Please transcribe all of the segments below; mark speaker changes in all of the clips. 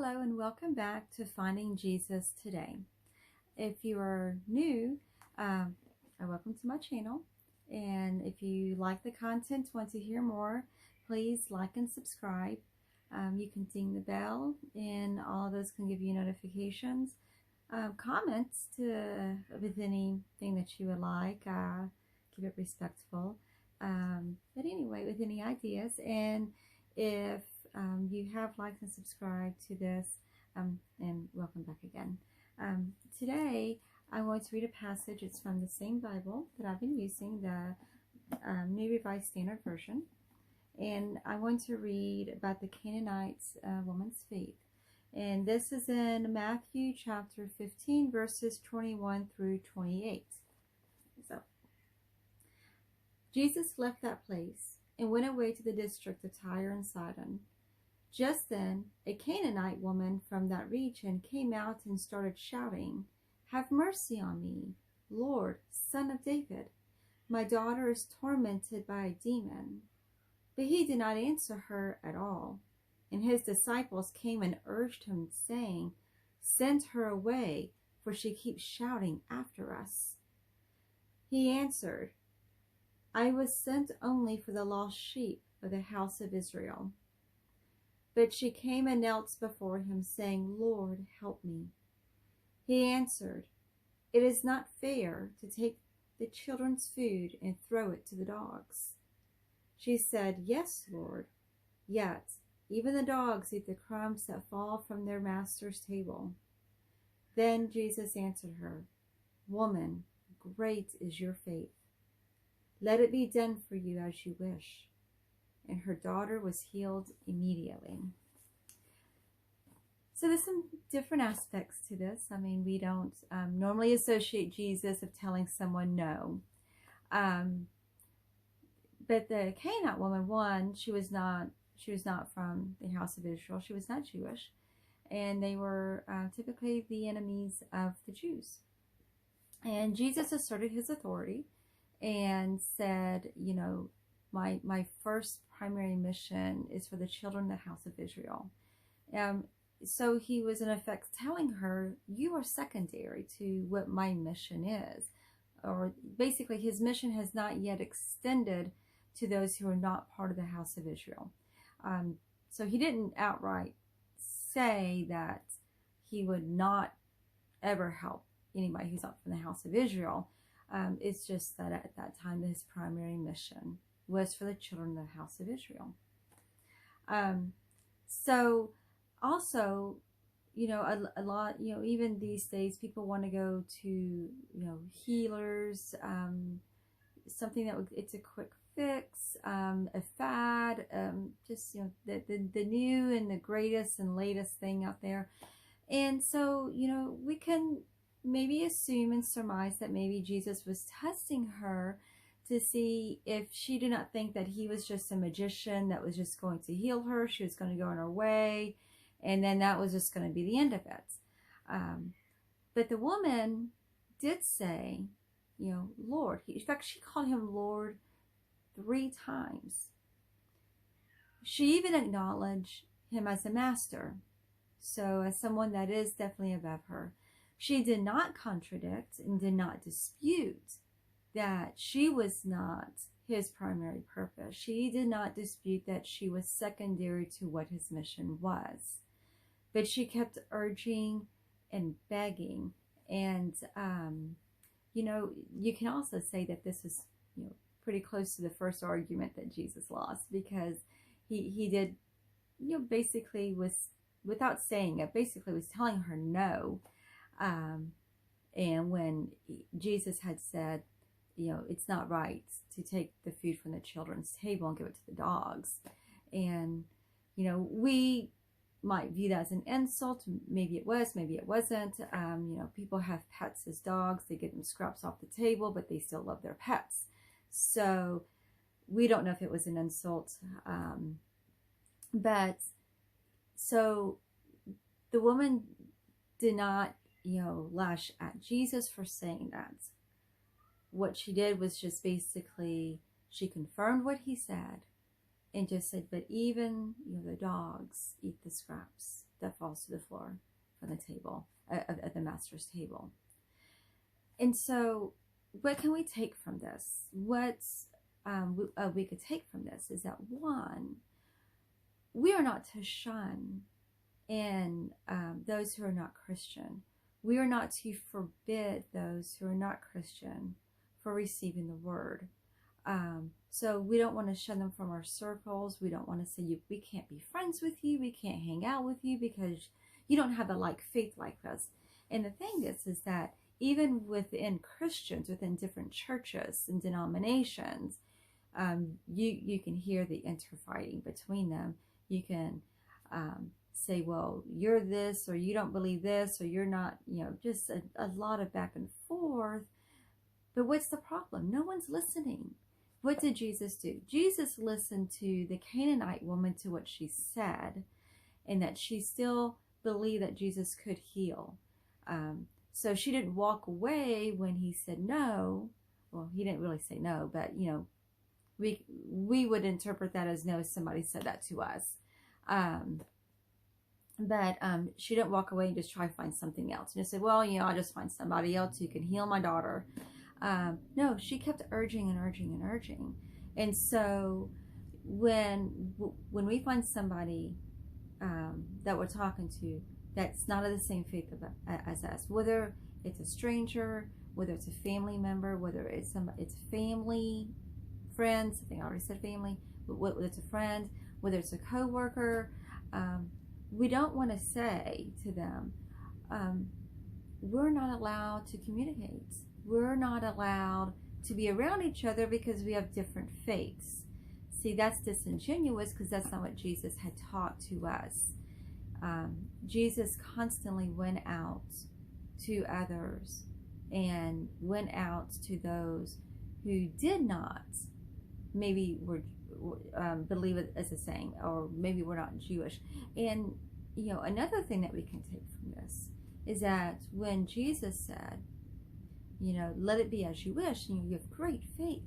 Speaker 1: Hello and welcome back to Finding Jesus Today. If you are new, welcome to my channel. And if you like the content, want to hear more, please like and subscribe. You can ding the bell and all of those can give you notifications. Comments with anything that you would like. Keep it respectful. But anyway, with any ideas. And if you have liked and subscribed to this, and welcome back again. Today, I want to read a passage. It's from the same Bible that I've been using, the New Revised Standard Version. And I want to read about the Canaanite woman's faith. And this is in Matthew chapter 15, verses 21 through 28. So, Jesus left that place and went away to the district of Tyre and Sidon. Just then, a Canaanite woman from that region came out and started shouting, "Have mercy on me, Lord, Son of David. My daughter is tormented by a demon." But he did not answer her at all. And his disciples came and urged him, saying, "Send her away, for she keeps shouting after us." He answered, "I was sent only for the lost sheep of the house of Israel." But she came and knelt before him, saying, "Lord, help me." He answered, "It is not fair to take the children's food and throw it to the dogs." She said, "Yes, Lord, yet even the dogs eat the crumbs that fall from their master's table." Then Jesus answered her, "Woman, great is your faith. Let it be done for you as you wish." And her daughter was healed immediately. So there's some different aspects to this. I mean, we don't normally associate Jesus of telling someone no. But the Canaanite woman, one, she was not from the house of Israel. She was not Jewish. And they were typically the enemies of the Jews. And Jesus asserted his authority and said, you know, my first primary mission is for the children of the house of Israel. So he was in effect telling her, you are secondary to what my mission is. Or basically his mission has not yet extended to those who are not part of the house of Israel. So he didn't outright say that he would not ever help anybody who's not from the house of Israel. It's just that at that time his primary mission was for the children of the house of Israel. So also, you know, a lot, you know, even these days people want to go to, you know, healers, something that it's a quick fix, a fad, just, you know, the new and the greatest and latest thing out there. And so, you know, we can maybe assume and surmise that maybe Jesus was testing her to see if she did not think that he was just a magician that was just going to heal her. She was going to go on her way, and then that was just going to be the end of it. But the woman did say, you know, Lord. In fact, she called him Lord 3 times. She even acknowledged him as a master. So as someone that is definitely above her. She did not contradict and did not dispute that she was not his primary purpose. She did not dispute that she was secondary to what his mission was. But she kept urging and begging. And, you know, you can also say that this is, you know, pretty close to the first argument that Jesus lost, because he did, you know, basically was, without saying it, basically was telling her no. And when Jesus had said, you know, it's not right to take the food from the children's table and give it to the dogs. And, you know, we might view that as an insult. Maybe it was, maybe it wasn't. You know, people have pets as dogs. They get them scraps off the table, but they still love their pets. So we don't know if it was an insult. But so the woman did not, you know, lash at Jesus for saying that. What she did was just basically, she confirmed what he said and just said, but even, you know, the dogs eat the scraps that fall falls to the floor from the table, at the master's table. And so what can we take from this? We could take from this is that, one, we are not to shun in those who are not Christian. We are not to forbid those who are not Christian for receiving the word. So we don't want to shun them from our circles. We don't want to say, we can't be friends with you. We can't hang out with you because you don't have a like faith like us. And the thing is that even within Christians, within different churches and denominations, you can hear the interfighting between them. You can say, well, you're this, or you don't believe this, or you're not, just a lot of back and forth. But what's the problem? No one's listening. What did Jesus do? Jesus listened to the Canaanite woman, to what she said, and that she still believed that Jesus could heal. So she didn't walk away when he said no. Well, he didn't really say no, but we would interpret that as no, if somebody said that to us. But she didn't walk away and just try to find something else. And just say, well, I'll just find somebody else who can heal my daughter. No, she kept urging and urging and urging. And so when we find somebody that we're talking to that's not of the same faith as us, whether it's a stranger, whether it's a family member, whether it's family, friends, I think I already said family, whether it's a friend, whether it's a coworker, we don't want to say to them, we're not allowed to communicate. We're not allowed to be around each other because we have different faiths. See, that's disingenuous, because that's not what Jesus had taught to us. Jesus constantly went out to others and went out to those who did not maybe believe it as a saying, or maybe we're not Jewish. And another thing that we can take from this is that when Jesus said, let it be as you wish, and you have great faith,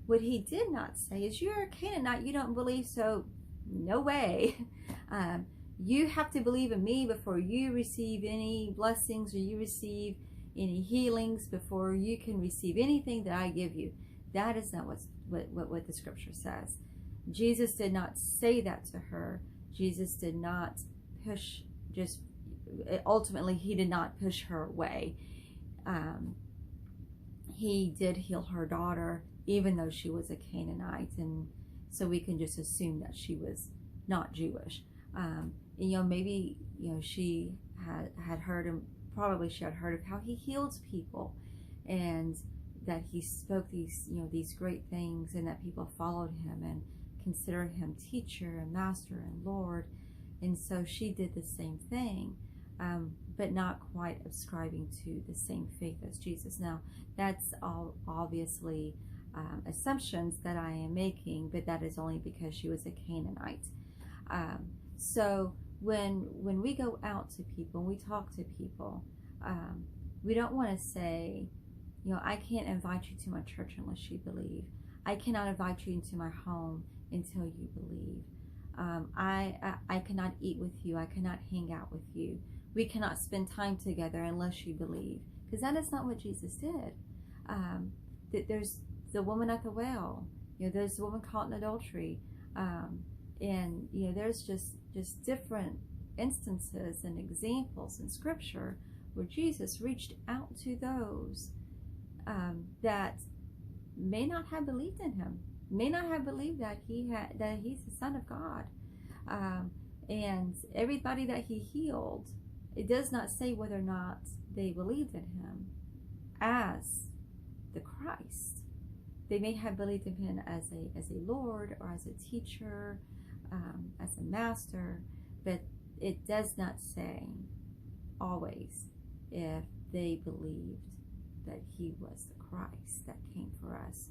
Speaker 1: what he did not say is, you're a Canaanite, you don't believe, so no way. You have to believe in me before you receive any blessings, or you receive any healings, before you can receive anything that I give you. That is not what the scripture says. Jesus did not say that to her. Jesus did not ultimately he did not push her away. He did heal her daughter, even though she was a Canaanite, and so we can just assume that she was not Jewish. Maybe she had heard him. Probably she had heard of how he heals people, and that he spoke these great things, and that people followed him and considered him teacher and master and Lord. And so she did the same thing, but not quite ascribing to the same faith as Jesus. Now, that's all obviously assumptions that I am making, but that is only because she was a Canaanite. So when we go out to people, we talk to people, we don't want to say, I can't invite you to my church unless you believe. I cannot invite you into my home until you believe. I cannot eat with you. I cannot hang out with you. We cannot spend time together unless you believe. Because that is not what Jesus did. There's the woman at the well. There's the woman caught in adultery. And there's just different instances and examples in Scripture where Jesus reached out to those that may not have believed in him, may not have believed that he's the Son of God. And everybody that he healed, it does not say whether or not they believed in him as the Christ. They may have believed in him as a Lord, or as a teacher, as a master, but it does not say always if they believed that he was the Christ that came for us.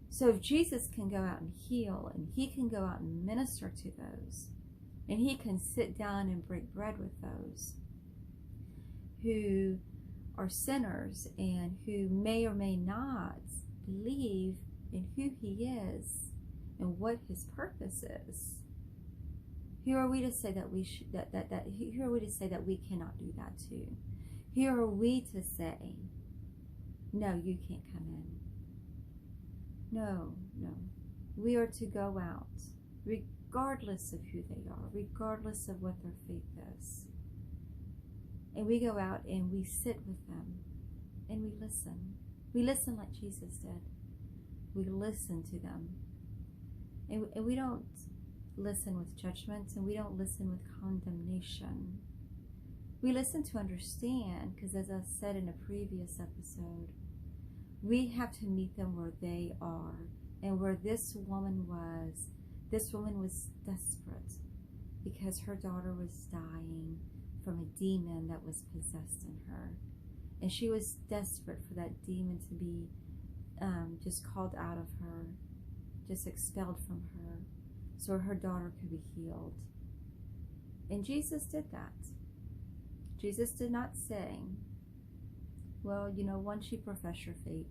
Speaker 1: So if Jesus can go out and heal, and he can go out and minister to those, and he can sit down and break bread with those who are sinners and who may or may not believe in who he is and what his purpose is, Who are we to say that we should, who are we to say that we cannot do that too? Who are we to say, no, you can't come in? No, no. We are to go out, regardless of who they are, regardless of what their faith is. And we go out and we sit with them and we listen. We listen like Jesus did. We listen to them. And we don't listen with judgment, and we don't listen with condemnation. We listen to understand, because as I said in a previous episode, we have to meet them where they are. And where this woman was desperate because her daughter was dying from a demon that was possessed in her. And she was desperate for that demon to be just called out of her, just expelled from her, so her daughter could be healed. And Jesus did that. Jesus did not say, well, once you profess your faith,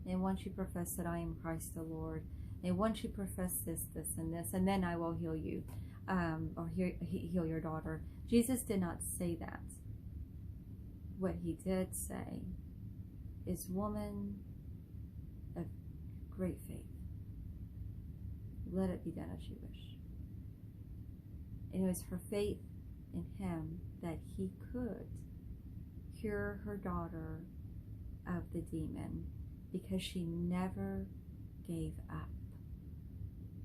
Speaker 1: and once you profess that I am Christ the Lord, and once you profess this, and this, and then I will heal you, or heal your daughter. Jesus did not say that. What he did say is, woman of great faith, let it be done as you wish. And it was her faith in him that he could cure her daughter of the demon, because she never gave up.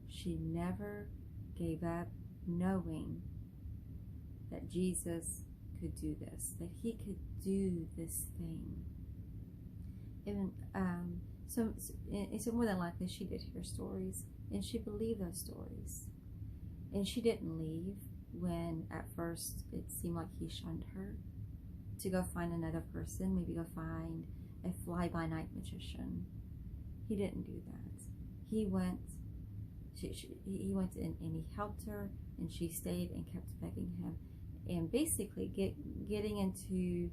Speaker 1: She never gave up knowing that Jesus could do this, that he could do this thing. Even so more than likely she did hear stories, and she believed those stories. And she didn't leave when at first it seemed like he shunned her, to go find another person, maybe go find a fly-by-night magician. He didn't do that. He went. He went in and he helped her, and she stayed and kept begging him, and basically getting into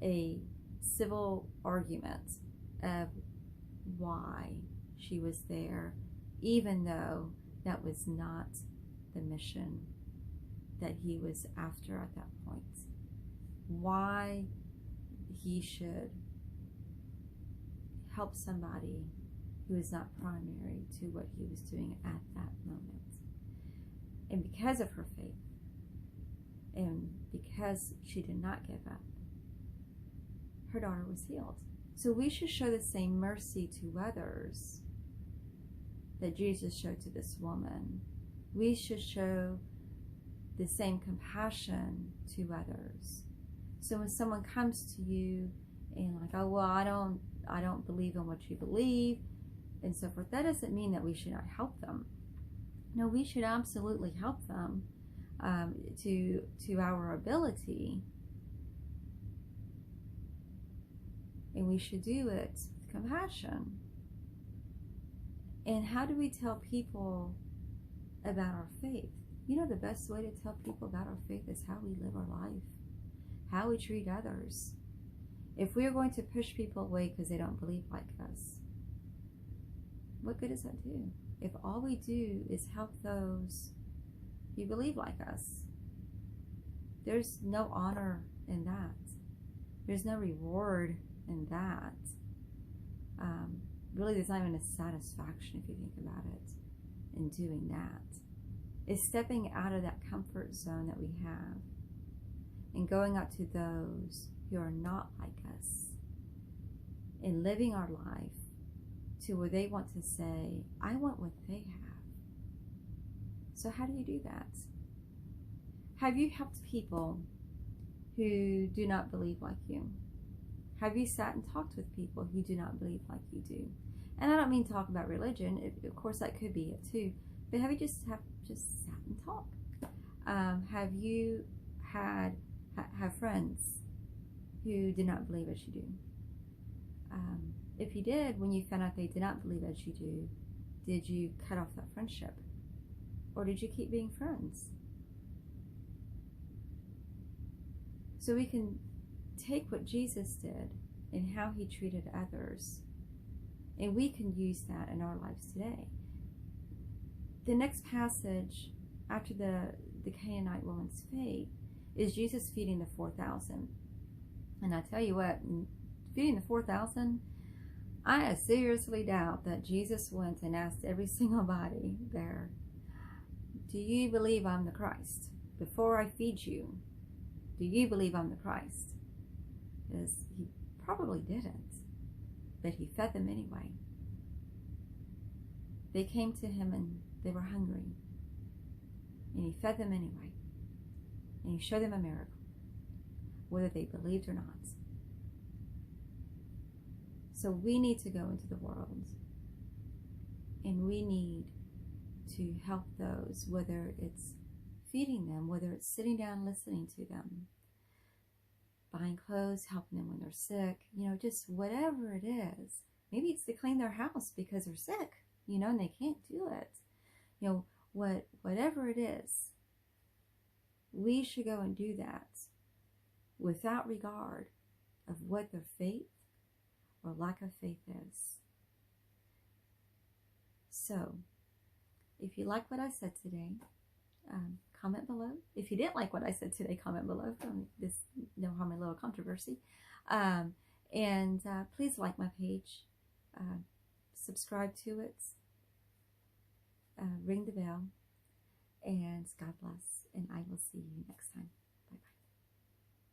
Speaker 1: a civil argument of why she was there, even though that was not the mission that he was after at that point. Why he should help somebody who is not primary to what he was doing at that moment. And because of her faith, and because she did not give up, her daughter was healed. So we should show the same mercy to others that Jesus showed to this woman. We should show the same compassion to others. So when someone comes to you and like, oh, well, I don't believe in what you believe, and so forth, that doesn't mean that we should not help them. No, we should absolutely help them to our ability, and we should do it with compassion. And how do we tell people about our faith? The best way to tell people about our faith is how we live our life, how we treat others. If we are going to push people away because they don't believe like us, what good does that do? If all we do is help those who believe like us, there's no honor in that. There's no reward in that. Really, there's not even a satisfaction, if you think about it, in doing that. It's stepping out of that comfort zone that we have and going out to those who are not like us and living our life to where they want to say, I want what they have. So how do you do that? Have you helped people who do not believe like you? Have you sat and talked with people who do not believe like you do? And I don't mean talk about religion. Of course, that could be it too. But have you just sat and talked? Have you have friends who did not believe as you do? If you did, when you found out they did not believe as you do, did you cut off that friendship? Or did you keep being friends? So we can take what Jesus did and how he treated others, and we can use that in our lives today. The next passage after the Canaanite woman's faith is Jesus feeding the 4,000. And I tell you what, feeding the 4,000, I seriously doubt that Jesus went and asked every single body there, do you believe I'm the Christ? Before I feed you, do you believe I'm the Christ? Because he probably didn't, but he fed them anyway. They came to him and they were hungry, and he fed them anyway, and he showed them a miracle, whether they believed or not. So we need to go into the world, and we need to help those, whether it's feeding them, whether it's sitting down listening to them, buying clothes, helping them when they're sick, just whatever it is. Maybe it's to clean their house because they're sick, and they can't do it. Whatever it is, we should go and do that without regard of what their faith or lack of faith is. So, if you like what I said today, comment below. If you didn't like what I said today, comment below. This no harm in a little controversy. And please like my page, subscribe to it, ring the bell, and God bless. And I will see you next time.